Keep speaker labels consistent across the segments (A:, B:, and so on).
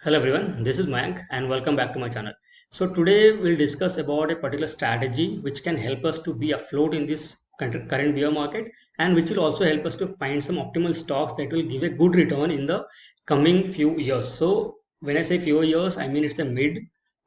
A: Hello everyone, this is Mayank and welcome back to my channel. So today we'll discuss about a particular strategy which can help us to be afloat in this current bear market, and which will also help us to find some optimal stocks that will give a good return in the coming few years. So when I say few years, I mean it's a mid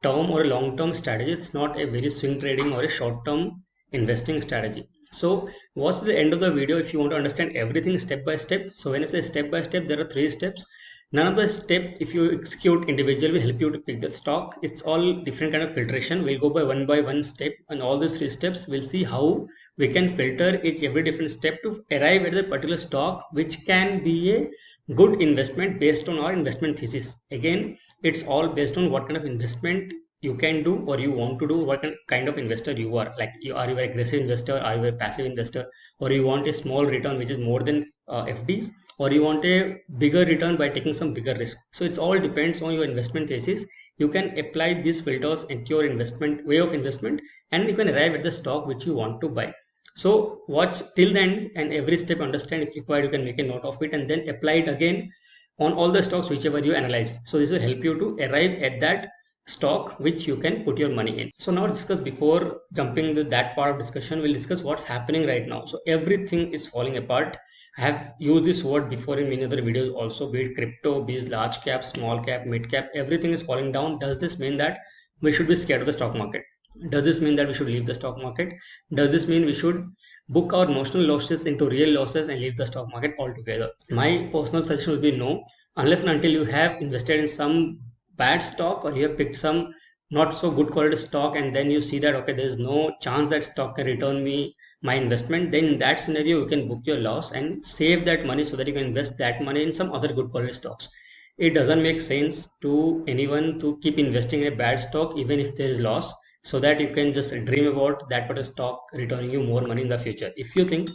A: term or a long term strategy. It's not a very swing trading or a short term investing strategy. So watch the end of the video if you want to understand everything step by step. So when I say step by step, there are three steps. None of the step, if you execute individual, will help you to pick the stock. It's all different kind of filtration. We'll go by one step, and all these three steps we'll see how we can filter each every different step to arrive at the particular stock which can be a good investment based on our investment thesis. Again, it's all based on what kind of investment you can do or you want to do, what kind of investor you are. Like, are you an aggressive investor, are you a passive investor, or you want a small return which is more than FDs, or you want a bigger return by taking some bigger risk. So it's all depends on your investment thesis. You can apply these filters into your investment way of investment, and you can arrive at the stock which you want to buy. So watch till the end, and every step understand. If required, you can make a note of it and then apply it again on all the stocks whichever you analyze. So this will help you to arrive at that stock which you can put your money in. So now discuss, before jumping to that part of discussion, we'll discuss what's happening right now. So everything is falling apart. I have used this word before in many other videos also, be it crypto, be it large cap, small cap, mid cap, everything is falling down. Does this mean that we should be scared of the stock market? Does this mean that we should leave the stock market? Does this mean we should book our notional losses into real losses and leave the stock market altogether? My personal suggestion would be no, unless and until you have invested in some bad stock, or you have picked some not so good quality stock, and then you see that okay, there is no chance that stock can return me my investment. Then in that scenario you can book your loss and save that money so that you can invest that money in some other good quality stocks. It doesn't make sense to anyone to keep investing in a bad stock even if there is loss, so that you can just dream about that particular stock returning you more money in the future. If you think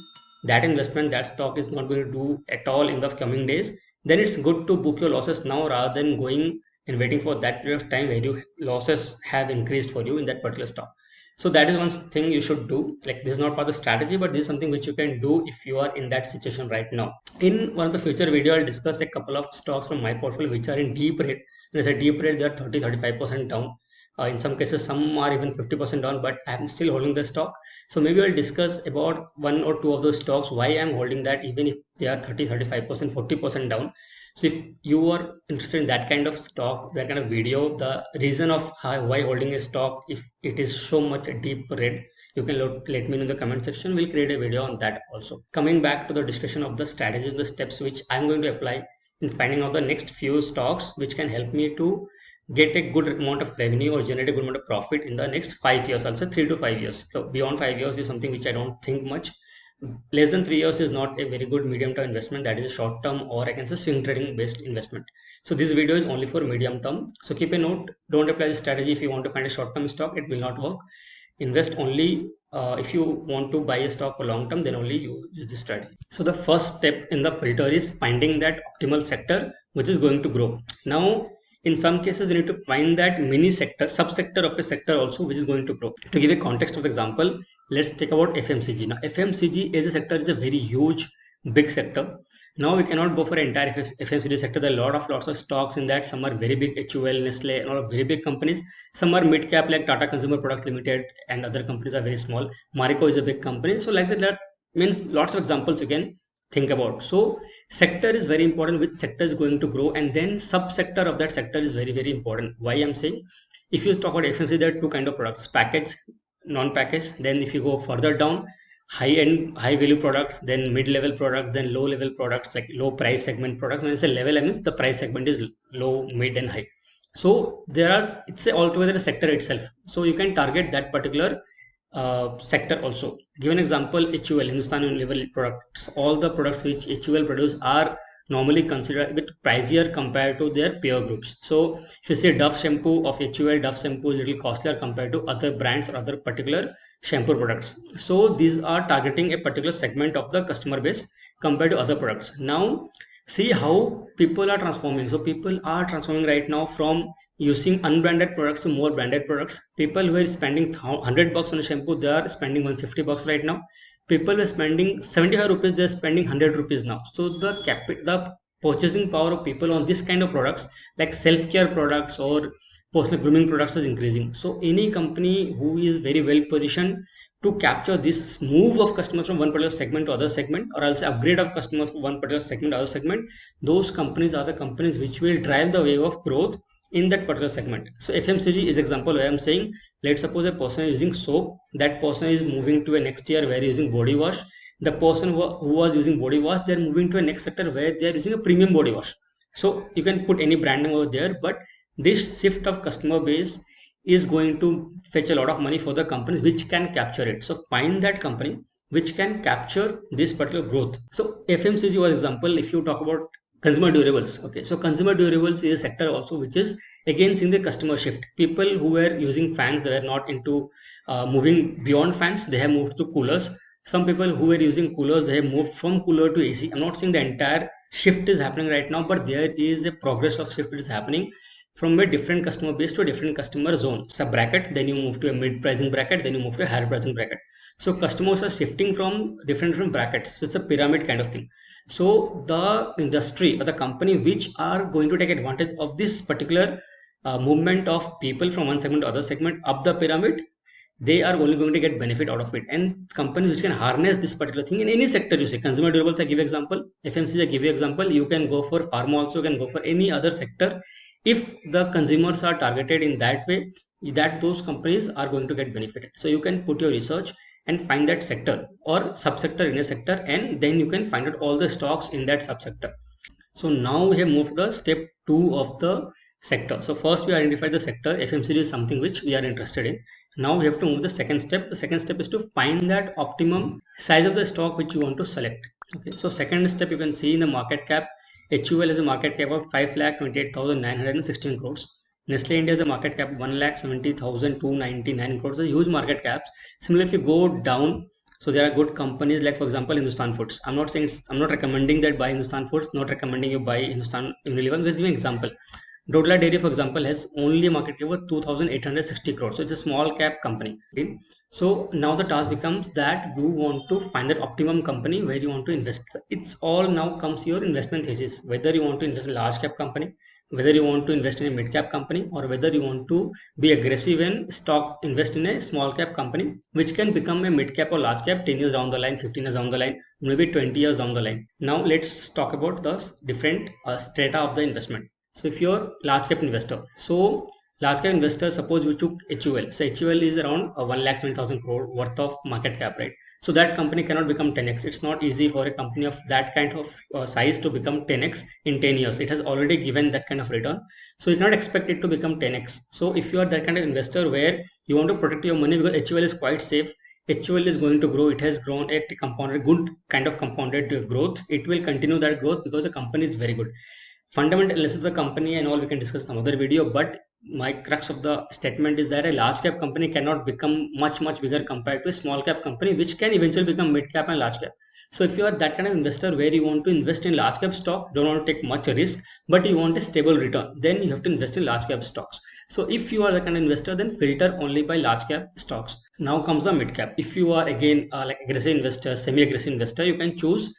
A: that investment, that stock is not going to do at all in the coming days, then it's good to book your losses now rather than going and waiting for that period of time where your losses have increased for you in that particular stock. So that is one thing you should do. Like, this is not part of the strategy, but this is something which you can do if you are in that situation right now. In one of the future video, I'll discuss a couple of stocks from my portfolio which are in deep red. When I say deep red, they are 30-35% down. In some cases, some are even 50% down, but I'm still holding the stock. So maybe I'll discuss about one or two of those stocks, why I'm holding that, even if they are 30-35%, 40% down. So if you are interested in that kind of stock, that kind of video, the reason of why holding a stock, if it is so much deep red, you can let me know in the comment section. We'll create a video on that also. Coming back to the discussion of the strategies, the steps which I'm going to apply in finding out the next few stocks which can help me to get a good amount of revenue or generate a good amount of profit in the next 5 years, also 3 to 5 years. So beyond 5 years is something which I don't think much. Less than 3 years is not a very good medium term investment. That is a short term, or I can say swing trading based investment. So this video is only for medium term. So keep a note, don't apply this strategy if you want to find a short term stock. It will not work. Invest only if you want to buy a stock for long term, then only you use this strategy. So the first step in the filter is finding that optimal sector which is going to grow. Now in some cases you need to find that mini sector, subsector of a sector also which is going to grow. To give a context of the example, let's take about FMCG. Now FMCG as a sector is a very huge big sector. Now we cannot go for an entire FMCG sector. There are lots of stocks in that. Some are very big, HUL, Nestle, and all very big companies. Some are mid cap like Tata Consumer Products Limited, and other companies are very small. Marico is a big company. So like that, there means lots of examples you can think about. So sector is very important, which sector is going to grow, and then subsector of that sector is very important. Why I'm saying, if you talk about FMCG, there are two kind of products: package, non-package. Then if you go further down, high-end, high-value products, then mid-level products, then low-level products, like low price segment products. When I say level, I mean the price segment is low, mid, and high. So there are, it's altogether a sector itself. So you can target that particular sector also. Give an example: HUL, Hindustan Unilever products. All the products which HUL produce are normally considered a bit pricier compared to their peer groups. So if you say Dove shampoo of HUL, Dove shampoo is a little costlier compared to other brands or other particular shampoo products. So these are targeting a particular segment of the customer base compared to other products. Now see how people are transforming. So people are transforming right now from using unbranded products to more branded products. People who are spending 100 bucks on a shampoo, they are spending 150 bucks right now. People who are spending 75 rupees, they are spending 100 rupees now. So the purchasing power of people on this kind of products like self-care products or personal grooming products is increasing. So any company who is very well positioned to capture this move of customers from one particular segment to other segment, or else upgrade of customers from one particular segment to other segment, those companies are the companies which will drive the wave of growth in that particular segment. So FMCG is example where I'm saying, let's suppose a person is using soap, that person is moving to a next year where using body wash. The person who was using body wash, they're moving to a next sector where they're using a premium body wash. So you can put any branding over there, but this shift of customer base is going to fetch a lot of money for the companies which can capture it. So find that company which can capture this particular growth. So FMCG was example. If you talk about consumer durables, okay, so consumer durables is a sector also which is again seeing the customer shift. People who were using fans, they were not into moving beyond fans, they have moved to coolers. Some people who were using coolers, they have moved from cooler to AC. I'm not saying the entire shift is happening right now, but there is a progress of shift is happening from a different customer base to a different customer zone. It's a bracket, then you move to a mid pricing bracket, then you move to a higher pricing bracket. So customers are shifting from different brackets. So it's a pyramid kind of thing. So the industry or the company which are going to take advantage of this particular movement of people from one segment to other segment up the pyramid, they are only going to get benefit out of it. And companies which can harness this particular thing in any sector, you say consumer durables, I give example, FMCG, I give you example, you can go for pharma also, you can go for any other sector. If the consumers are targeted in that way, that those companies are going to get benefited. So you can put your research and find that sector or subsector in a sector, and then you can find out all the stocks in that subsector. So now we have moved to the step 2 of the sector. So first we identified the sector. FMCG is something which we are interested in. Now we have to move the second step. The second step is to find that optimum size of the stock which you want to select. Okay, so second step, you can see in the market cap, HUL has a market cap of 5,28,916 crores. Nestle India has a market cap of 1,70,299 crores. A huge market caps. Similarly, if you go down, so there are good companies like, for example, Hindustan Foods. I'm not saying I'm not recommending that buy Hindustan Foods, not recommending you buy Hindustan Unilever. I'm just giving an example. Dodla Dairy, for example, has only a market cap of 2,860 crores. So it's a small cap company. Okay? So now the task becomes that you want to find that optimum company where you want to invest. It's all now comes your investment thesis. Whether you want to invest in a large cap company, whether you want to invest in a mid cap company, or whether you want to be aggressive and stock invest in a small cap company, which can become a mid cap or large cap 10 years down the line, 15 years down the line, maybe 20 years down the line. Now let's talk about the different strata of the investment. So if you're large cap investor, so large cap investor, suppose you took HUL. So HUL is around 1,70,000 crore worth of market cap, right? So that company cannot become 10x. It's not easy for a company of that kind of size to become 10x in 10 years. It has already given that kind of return. So you cannot expect it to become 10x. So if you are that kind of investor where you want to protect your money because HUL is quite safe, HUL is going to grow. It has grown at compounded, good kind of compounded growth. It will continue that growth because the company is very good. Fundamental analysis of the company and all we can discuss some other video, but my crux of the statement is that a large cap company cannot become much bigger compared to a small cap company, which can eventually become mid cap and large cap. So if you are that kind of investor where you want to invest in large cap stock, don't want to take much risk, but you want a stable return, then you have to invest in large cap stocks. So if you are the kind of investor, then filter only by large cap stocks. Now comes the mid cap. If you are again like aggressive investor, semi aggressive investor, you can choose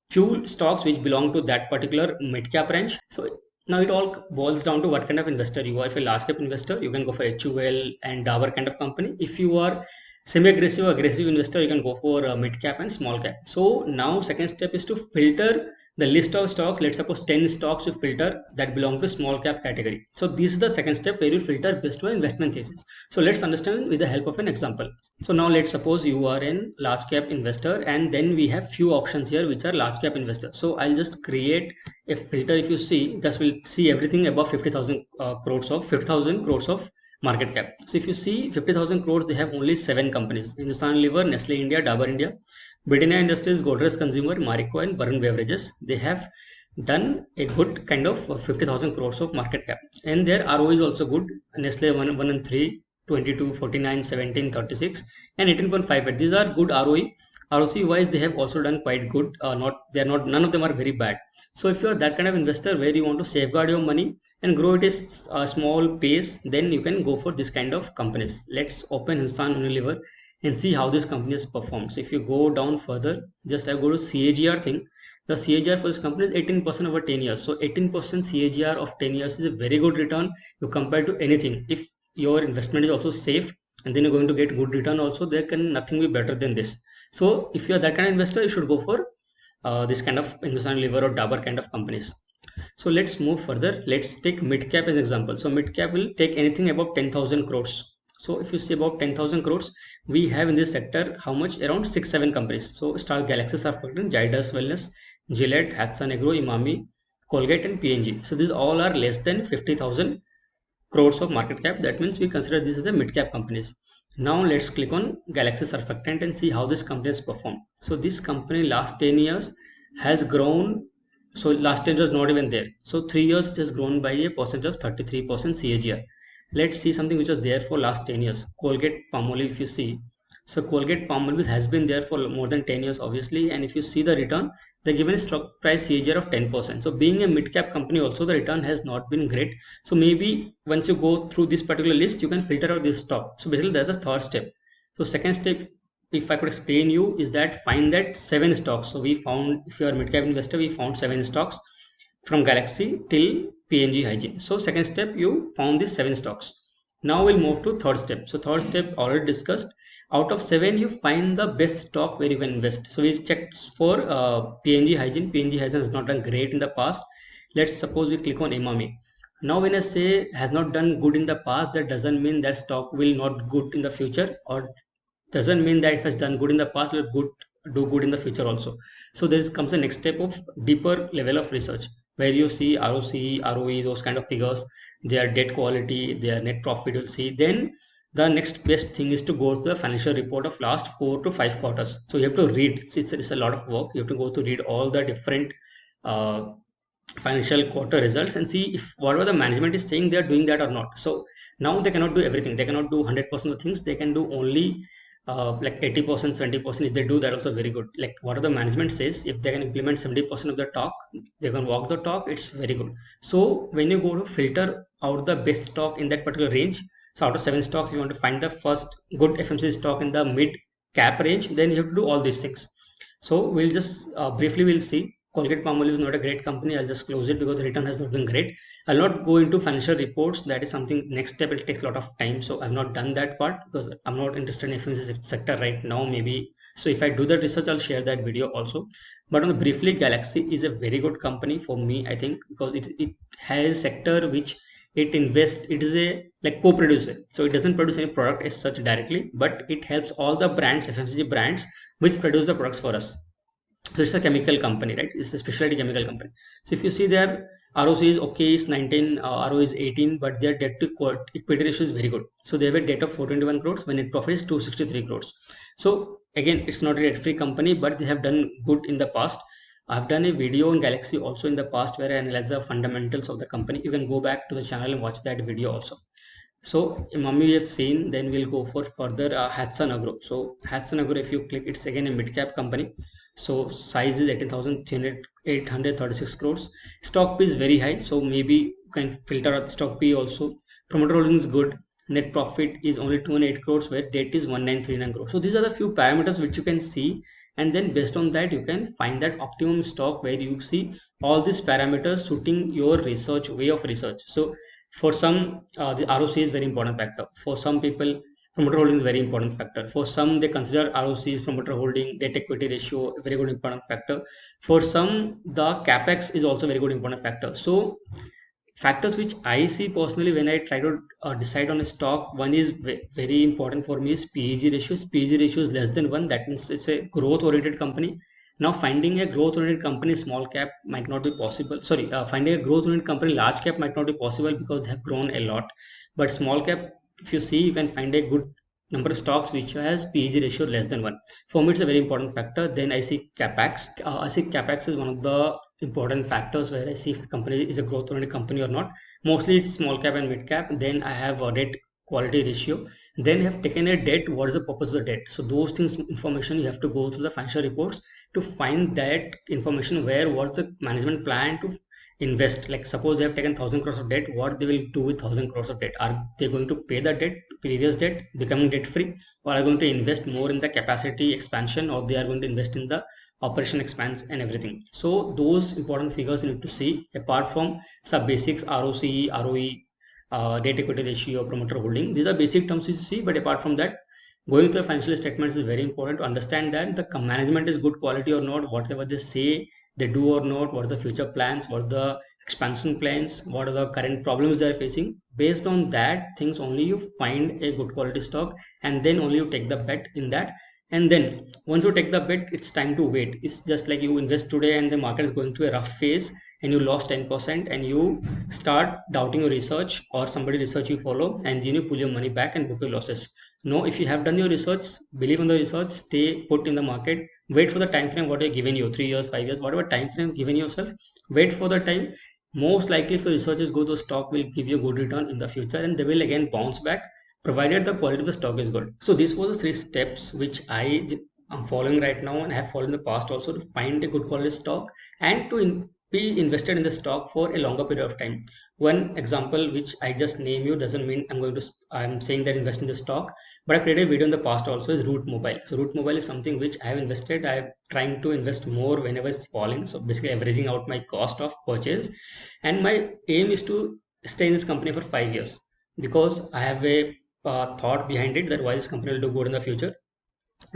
A: few stocks which belong to that particular mid cap range. So now it all boils down to what kind of investor you are. If you're a large cap investor, you can go for HUL and Dabur kind of company. If you are semi-aggressive or aggressive investor, you can go for mid cap and small cap. So now second step is to filter the list of stocks. Let's suppose 10 stocks you filter that belong to small cap category. So this is the second step where you filter based on investment thesis. So let's understand with the help of an example. So now let's suppose you are in large cap investor, and then we have few options here which are large cap investor. So I'll just create a filter. If you see, just will see everything above 50,000 crores of 50,000 crores of market cap. So if you see 50,000 crores, they have only 7 companies: Hindustan Liver, Nestle India, Dabur India, Britannia Industries, Godrej Consumer, Marico, and Varun Beverages. They have done a good kind of 50,000 crores of market cap, and their ROE is also good. Nestle 1 and 3, 22, 49, 17, 36, and 18.58. These are good ROE. ROC wise, they have also done quite good. None of them are very bad. So if you are that kind of investor where you want to safeguard your money and grow it at a small pace, then you can go for this kind of companies. Let's open Hindustan Unilever and see how this company has performed. So if you go down further, just I go to CAGR thing. The CAGR for this company is 18% over 10 years. So 18% CAGR of 10 years is a very good return you compare to anything. If your investment is also safe and then you're going to get good return also, there can nothing be better than this. So if you are that kind of investor, you should go for this kind of Hindustan Lever or Dabur kind of companies. So let's move further. Let's take mid cap as an example. So mid cap will take anything above 10,000 crores. So if you see about 10,000 crores, we have in this sector how much? Around 6-7 companies. So Star Galaxy Surfactant, Zydus Wellness, Gillette, Hatsun Agro, Imami, Colgate, and P&G. So these all are less than 50,000 crores of market cap. That means we consider this as a mid cap companies. Now let's click on Galaxy Surfactant and see how this company has performed. So this company last 10 years has grown. So last 10 was not even there. So 3 years it has grown by a percentage of 33% CAGR. Let's see something which was there for last 10 years. Colgate Palmolive, if you see. So Colgate Palmolive has been there for more than 10 years obviously, and if you see the return, they're given a stock price CAGR of 10%. So being a mid cap company also, the return has not been great. So maybe once you go through this particular list, you can filter out this stock. So basically that's the third step. So second step, if I could explain you, is that find that 7 stocks. So we found, if you are mid cap investor, we found 7 stocks from Galaxy till P&G Hygiene. So second step, you found these 7 stocks. Now we'll move to third step. So third step already discussed. Out of 7, you find the best stock where you can invest. So we checked for P&G Hygiene. P&G Hygiene has not done great in the past. Let's suppose we click on Imami. Now when I say has not done good in the past, that doesn't mean that stock will not good in the future, or doesn't mean that it has done good in the past will do good in the future also. So there comes the next step of deeper level of research where you see ROC, ROE, those kind of figures, their debt quality, their net profit you'll see. Then the next best thing is to go to the financial report of last 4 to 5 quarters. So you have to read. It's a lot of work. You have to go to read all the different uh, financial quarter results and see if whatever the management is saying they are doing that or not. So now they cannot do everything. They cannot do 100% of things. They can do only like 80%, 70%. If they do that, also very good. Like whatever the management says, if they can implement 70% of the talk, they can walk the talk. It's very good. So when you go to filter out the best stock in that particular range, so out of 7 stocks, you want to find the first good FMCG stock in the mid cap range. Then you have to do all these things. So we'll just briefly we'll see. Colgate Palmolive is not a great company. I'll just close it because the return has not been great. I'll not go into financial reports. That is something next step. It takes a lot of time. So I've not done that part because I'm not interested in FMCG sector right now. Maybe so if I do that research, I'll share that video also. But on the briefly, Galaxy is a very good company for me. I think because it has sector which it invests. It is a like co-producer. So it doesn't produce any product as such directly, but it helps all the brands, FMCG brands, which produce the products for us. So it's a chemical company, right? It's a specialty chemical company. So if you see their ROC is okay, it's 19, RO is 18, but their debt to equity ratio is very good. So they have a debt of 421 crores when net profit is 263 crores. So again, it's not a debt-free company, but they have done good in the past. I've done a video on Galaxy also in the past where I analyze the fundamentals of the company. You can go back to the channel and watch that video also. So Imami we have seen, then we'll go for further Hatsun Agro. So Hatsun Agro, if you click, it's again a mid-cap company. So size is 18,836 crores. Stock P is very high, so maybe you can filter out the stock P also. Promoter holding is good. Net profit is only 208 crores, where debt is 1939 crores. So these are the few parameters which you can see, and then based on that you can find that optimum stock where you see all these parameters suiting your research way of research. So for some, the ROC is very important factor. For some people, promoter holding is very important factor. For some, they consider ROC is promoter holding, debt equity ratio, a very good important factor. For some, the capex is also very good important factor. So factors which I see personally when I try to decide on a stock, one is very important for me is PEG ratio. PEG ratio is less than 1. That means it's a growth oriented company. Now finding a growth oriented company small cap might not be possible. Sorry, finding a growth oriented company large cap might not be possible because they have grown a lot. But small cap, if you see, you can find a good number of stocks which has PEG ratio less than 1. For me, it's a very important factor. Then I see capex. I see capex is one of the important factors where I see if the company is a growth oriented company or not. Mostly it's small cap and mid cap. Then I have a debt quality ratio. Then I have taken a debt. What is the purpose of the debt? So those things information you have to go through the financial reports to find that information where what's the management plan to invest. Like suppose they have taken 1,000 crores of debt, what they will do with 1,000 crores of debt? Are they going to pay the debt, previous debt, becoming debt free, or are going to invest more in the capacity expansion, or they are going to invest in the operation expense and everything. So those important figures you need to see apart from sub basics, ROCE, ROE, debt equity ratio, promoter holding. These are basic terms you see, but apart from that, going to the financial statements is very important to understand that the management is good quality or not, whatever they say they do or not, what are the future plans, what are the expansion plans, what are the current problems they are facing. Based on that things only you find a good quality stock, and then only you take the bet in that. And then once you take the bet, it's time to wait. It's just like you invest today and the market is going through a rough phase and you lost 10% and you start doubting your research or somebody research you follow, and then you pull your money back and book your losses. No, if you have done your research, believe in the research, stay put in the market, wait for the time frame what you're given you, 3 years, 5 years, whatever time frame given yourself, wait for the time. Most likely if your research is good, the stock will give you a good return in the future and they will again bounce back, provided the quality of the stock is good. So these were the 3 steps which am following right now and have followed in the past also, to find a good quality stock and to be invested in the stock for a longer period of time. One example which I just name you doesn't mean I'm saying that invest in the stock, but I created a video in the past also, is Root Mobile. So Root Mobile is something which I have invested. I'm trying to invest more whenever it's falling. So basically averaging out my cost of purchase. And my aim is to stay in this company for 5 years, because I have a thought behind it that why this company will do good in the future.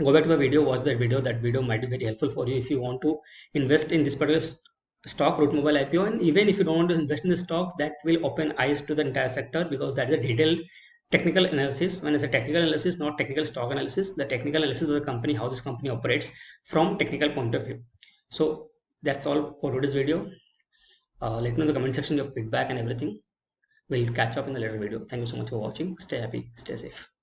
A: Go back to the video, watch that video. That video might be very helpful for you if you want to invest in this particular stock, Root Mobile IPO. And even if you don't want to invest in the stock, that will open eyes to the entire sector, because that is a detailed technical analysis. When it's a technical analysis, not technical stock analysis, the technical analysis of the company, how this company operates from technical point of view. So that's all for today's video. Let me know in the comment section your feedback and everything. We'll catch up in the later video. Thank you so much for watching. Stay happy, stay safe.